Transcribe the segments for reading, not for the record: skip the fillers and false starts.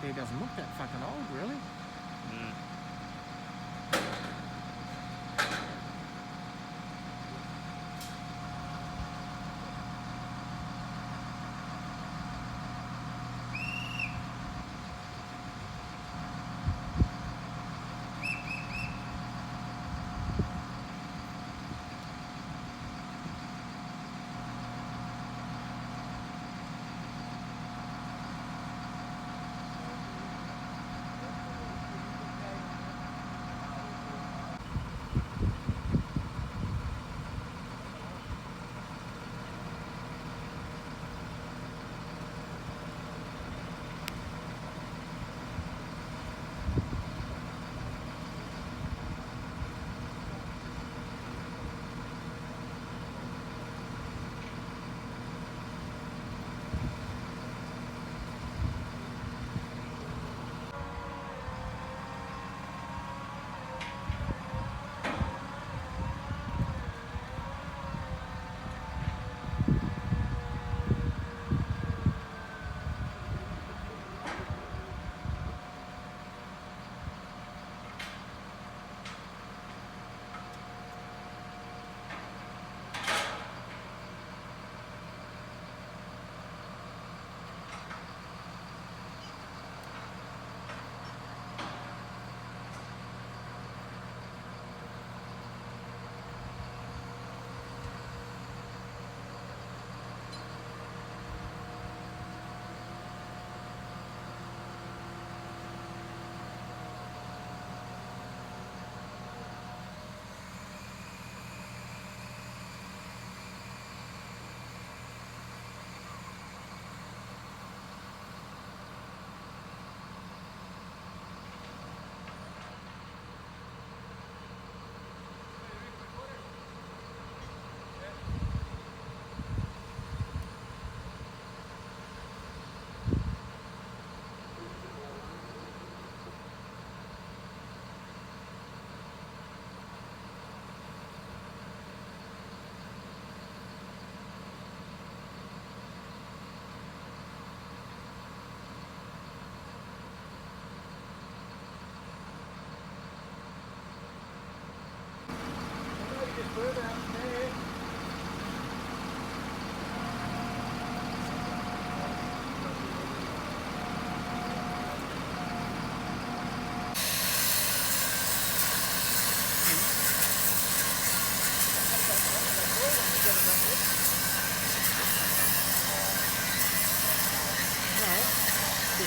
He doesn't look that fucking old, really.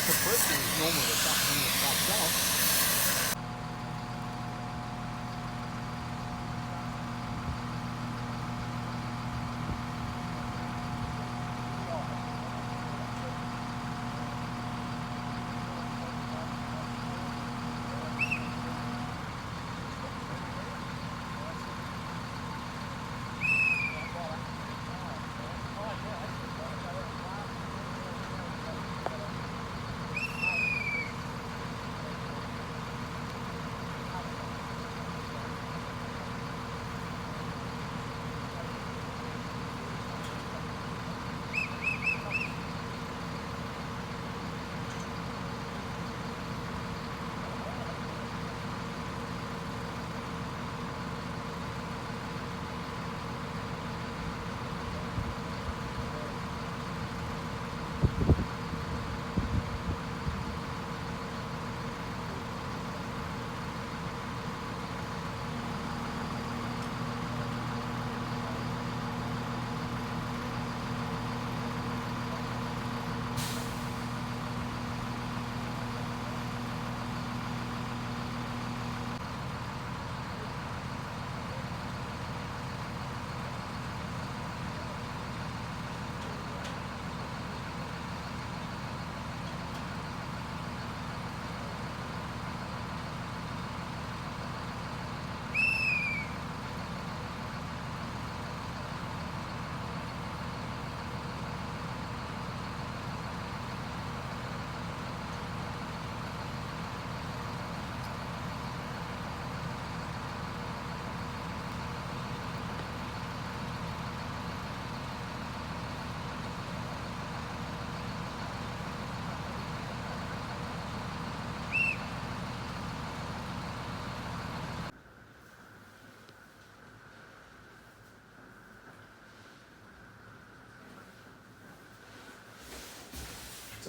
The person is normally the stuff when it starts off.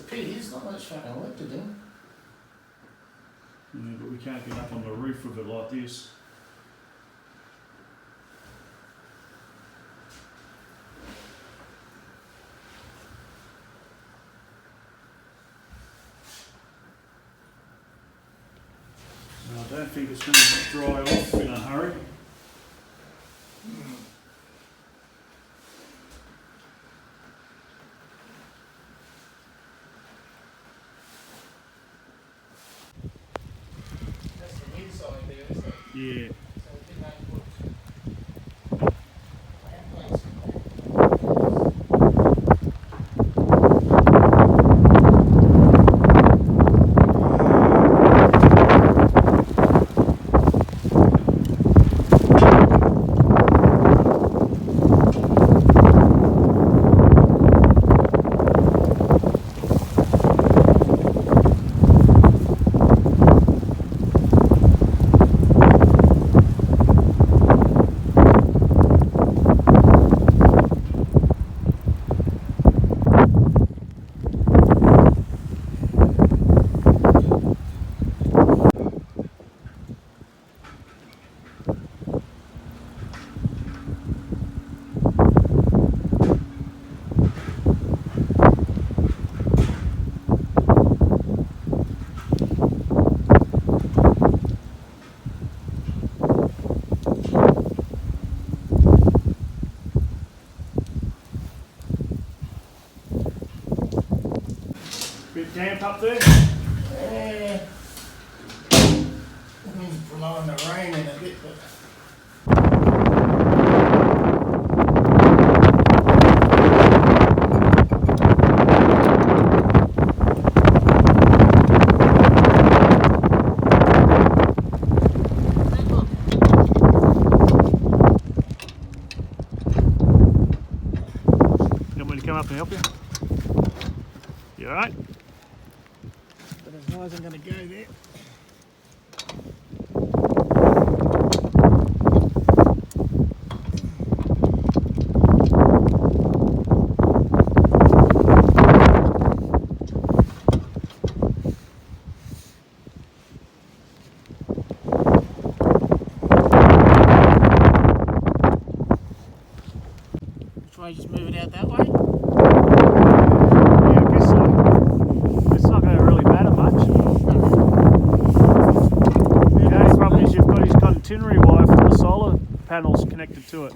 pity, it's not much fucking work to do. Yeah, but we can't get up on the roof of it like this. I don't think it's going to dry off in a hurry. That's the inside there, isn't it? Yeah. So we didn't put plates in there. Bit damp up there? Yeah. It means blowing the rain in a bit, but You want me to come up and help you? You alright? but as high as I'm going to go there. Try just move it out that way. Yeah, I guess so. It's not going to really matter much. The only problem is you've got his continuity wire from the solar panels connected to it.